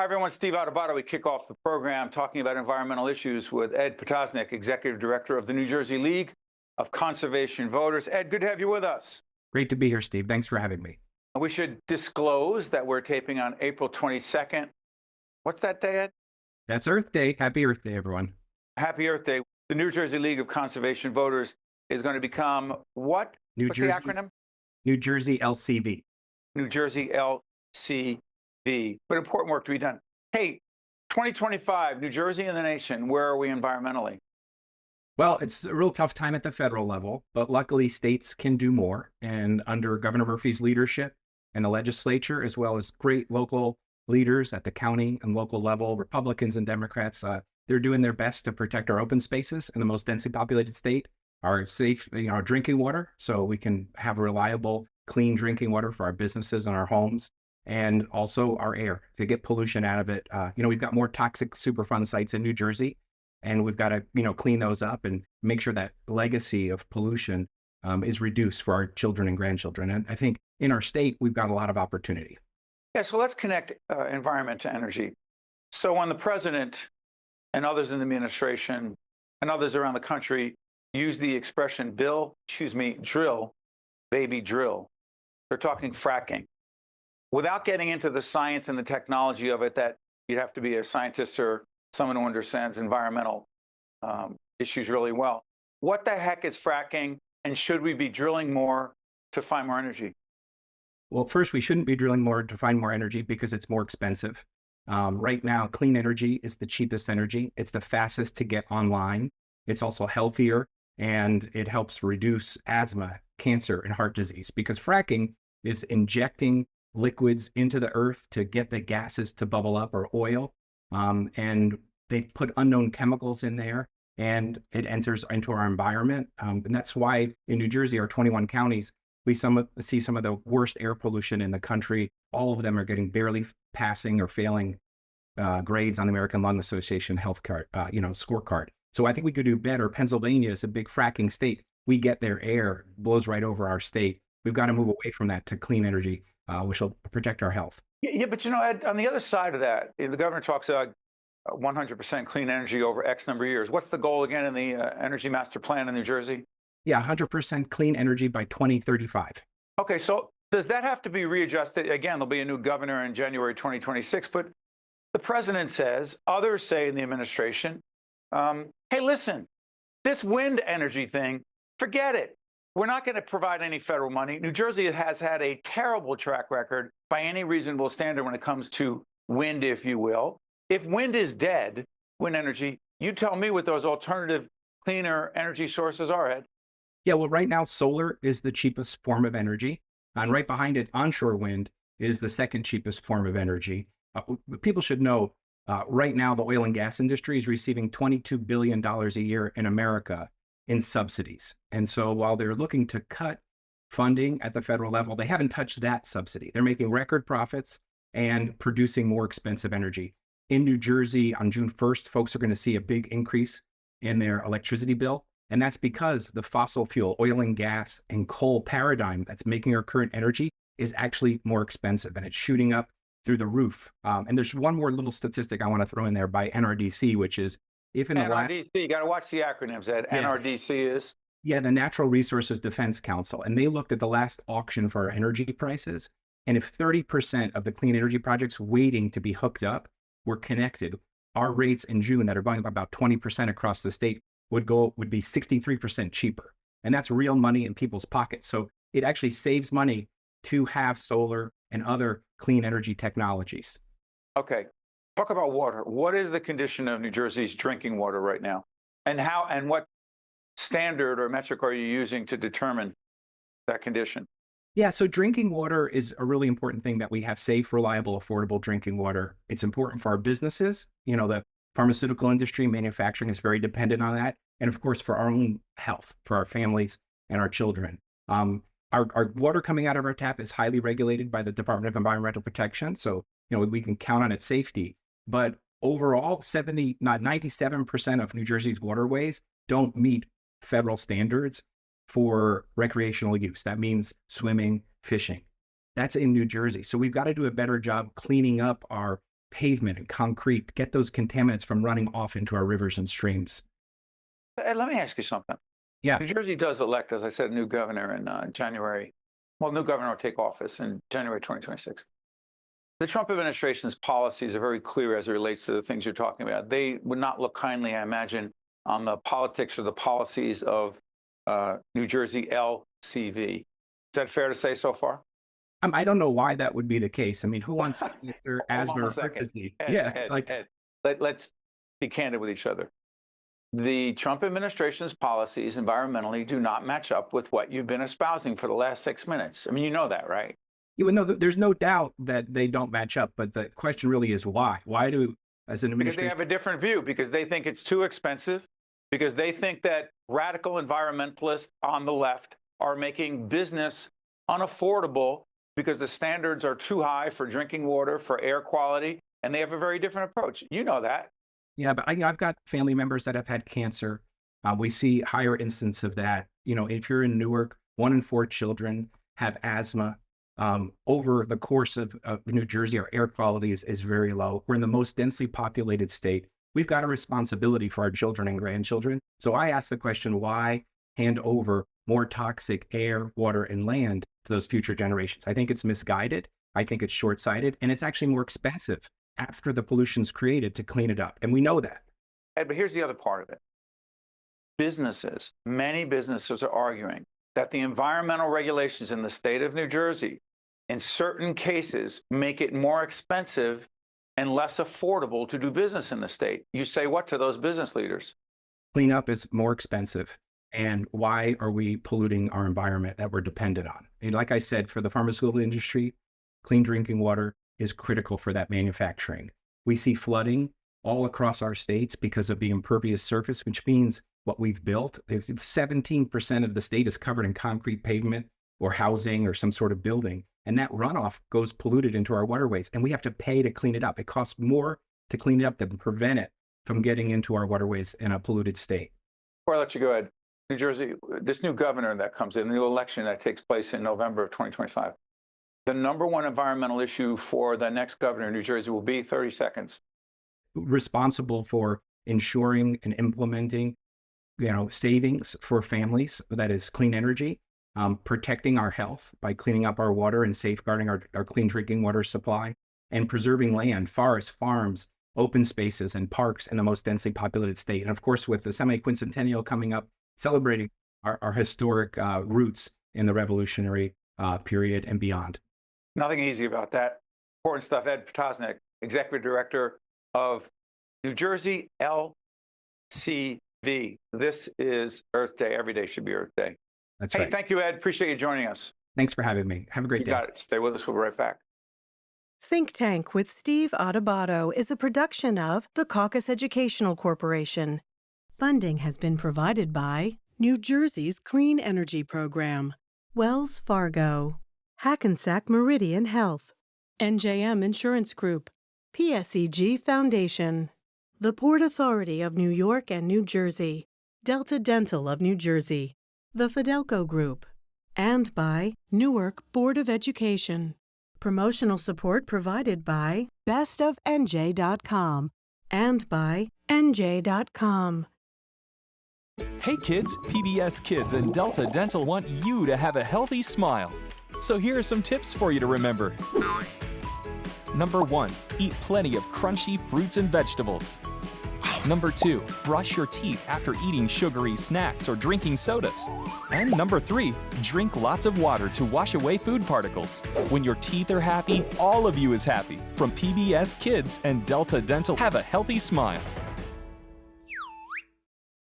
everyone. Steve Adubato. We kick off the program talking about environmental issues with Ed Potosnak, Executive Director of the New Jersey League of Conservation Voters. Ed, good to have you with us. Great to be here, Steve. Thanks for having me. We should disclose that we're taping on April 22nd. What's that day, Ed? That's Earth Day. Happy Earth Day, everyone. Happy Earth Day. The New Jersey League of Conservation Voters is going to become what? What's the acronym? New Jersey LCV. New Jersey LCV. But important work to be done. Hey, 2025, New Jersey and the nation, where are we environmentally? Well, it's a real tough time at the federal level, but luckily states can do more. And under Governor Murphy's leadership and the legislature, as well as great local leaders at the county and local level, Republicans and Democrats, they're doing their best to protect our open spaces in the most densely populated state, our safe, our drinking water, so we can have reliable, clean drinking water for our businesses and our homes, and also our air to get pollution out of it. We've got more toxic Superfund sites in New Jersey, and we've got to, clean those up and make sure that legacy of pollution is reduced for our children and grandchildren. And I think in our state, we've got a lot of opportunity. Yeah, so let's connect environment to energy. So when the president and others in the administration and others around the country use the expression drill, baby, drill, they're talking fracking. Without getting into the science and the technology of it, that you'd have to be a scientist or someone who understands environmental issues really well. What the heck is fracking, and should we be drilling more to find more energy? Well, first, we shouldn't be drilling more to find more energy because it's more expensive. Right now, clean energy is the cheapest energy. It's the fastest to get online. It's also healthier, and it helps reduce asthma, cancer, and heart disease, because fracking is injecting liquids into the earth to get the gases to bubble up, or oil. And they put unknown chemicals in there, and it enters into our environment. And that's why in New Jersey, our 21 counties, we see some of the worst air pollution in the country. All of them are getting barely passing or failing grades on the American Lung Association health card, scorecard. So I think we could do better. Pennsylvania is a big fracking state. We get their air, blows right over our state. We've got to move away from that to clean energy, which will protect our health. Yeah, but Ed, on the other side of that, the governor talks about 100% clean energy over X number of years. What's the goal again in the Energy Master Plan in New Jersey? Yeah, 100% clean energy by 2035. Okay, so does that have to be readjusted? Again, there'll be a new governor in January 2026, but the president says, others say in the administration, hey, listen, this wind energy thing, forget it. We're not going to provide any federal money. New Jersey has had a terrible track record by any reasonable standard when it comes to wind, if you will. If wind is dead, wind energy, you tell me what those alternative cleaner energy sources are, Ed. Yeah, well, right now, solar is the cheapest form of energy. And right behind it, onshore wind is the second cheapest form of energy. People should know, right now, the oil and gas industry is receiving $22 billion a year in America in subsidies. And so while they're looking to cut funding at the federal level, they haven't touched that subsidy. They're making record profits and producing more expensive energy. In New Jersey, on June 1st, folks are going to see a big increase in their electricity bill. And that's because the fossil fuel, oil and gas and coal paradigm that's making our current energy is actually more expensive, and it's shooting up through the roof. And there's one more little statistic I want to throw in there by NRDC, which is if in NRDC, you got to watch the acronyms, Ed. Yes. NRDC is? Yeah, the Natural Resources Defense Council. And they looked at the last auction for our energy prices. And if 30% of the clean energy projects waiting to be hooked up were connected, our rates in June that are going up about 20% across the state would be 63% cheaper. And that's real money in people's pockets. So it actually saves money to have solar and other clean energy technologies. Okay. Talk about water. What is the condition of New Jersey's drinking water right now? And what standard or metric are you using to determine that condition? Yeah, so drinking water is a really important thing, that we have safe, reliable, affordable drinking water. It's important for our businesses. The pharmaceutical industry, manufacturing is very dependent on that. And of course, for our own health, for our families and our children. Our water coming out of our tap is highly regulated by the Department of Environmental Protection. So, we can count on its safety. But overall, 97% of New Jersey's waterways don't meet federal standards for recreational use. That means swimming, fishing. That's in New Jersey. So we've got to do a better job cleaning up our pavement and concrete, get those contaminants from running off into our rivers and streams. Ed, let me ask you something. Yeah. New Jersey does elect, as I said, a new governor in January. Well, new governor will take office in January 2026. The Trump administration's policies are very clear as it relates to the things you're talking about. They would not look kindly, I imagine, on the politics or the policies of New Jersey LCV. Is that fair to say so far? I don't know why that would be the case. I mean, who wants their asthma or heart disease? Ed, let's be candid with each other. The Trump administration's policies environmentally do not match up with what you've been espousing for the last 6 minutes. I mean, you know that, right? Even though there's no doubt that they don't match up, but the question really is why? Why do, as an Because administration, they have a different view, because they think it's too expensive, because they think that radical environmentalists on the left are making business unaffordable because the standards are too high for drinking water, for air quality, and they have a very different approach. You know that. Yeah, but I've got family members that have had cancer. We see higher instance of that. You know, if you're in Newark, 1 in 4 children have asthma. Over the course of New Jersey, our air quality is very low. We're in the most densely populated state. We've got a responsibility for our children and grandchildren. So I ask the question, why hand over more toxic air, water, and land to those future generations? I think it's misguided. I think it's short-sighted, and it's actually more expensive after the pollution's created to clean it up. And we know that. Ed, but here's the other part of it. Businesses, many businesses are arguing that the environmental regulations in the state of New Jersey, in certain cases, make it more expensive and less affordable to do business in the state. You say what to those business leaders? Cleanup is more expensive. And why are we polluting our environment that we're dependent on? And like I said, for the pharmaceutical industry, clean drinking water is critical for that manufacturing. We see flooding all across our states because of the impervious surface, which means what we've built, 17% of the state is covered in concrete pavement or housing or some sort of building. And that runoff goes polluted into our waterways, and we have to pay to clean it up. It costs more to clean it up than prevent it from getting into our waterways in a polluted state. Before I let you go, Ed, New Jersey, this new governor that comes in, the new election that takes place in November of 2025, the number one environmental issue for the next governor in New Jersey will be 30 seconds. Responsible for ensuring and implementing, savings for families, that is clean energy, protecting our health by cleaning up our water and safeguarding our clean drinking water supply, and preserving land, forests, farms, open spaces, and parks in the most densely populated state. And of course, with the semi-quincentennial coming up, celebrating our historic roots in the revolutionary period and beyond. Nothing easy about that. Important stuff. Ed Potosnak, Executive Director of New Jersey LCV. This is Earth Day. Every day should be Earth Day. That's right. Hey, thank you, Ed. Appreciate you joining us. Thanks for having me. Have a great day. You got it. Stay with us. We'll be right back. Think Tank with Steve Adubato is a production of the Caucus Educational Corporation. Funding has been provided by New Jersey's Clean Energy Program, Wells Fargo, Hackensack Meridian Health, NJM Insurance Group, PSEG Foundation, the Port Authority of New York and New Jersey, Delta Dental of New Jersey, the Fidelco Group, and by Newark Board of Education. Promotional support provided by bestofnj.com and by nj.com. Hey kids, PBS Kids and Delta Dental want you to have a healthy smile. So here are some tips for you to remember. Number 1, eat plenty of crunchy fruits and vegetables. Number 2, brush your teeth after eating sugary snacks or drinking sodas. And number 3, drink lots of water to wash away food particles. When your teeth are happy, all of you is happy. From PBS Kids and Delta Dental, have a healthy smile.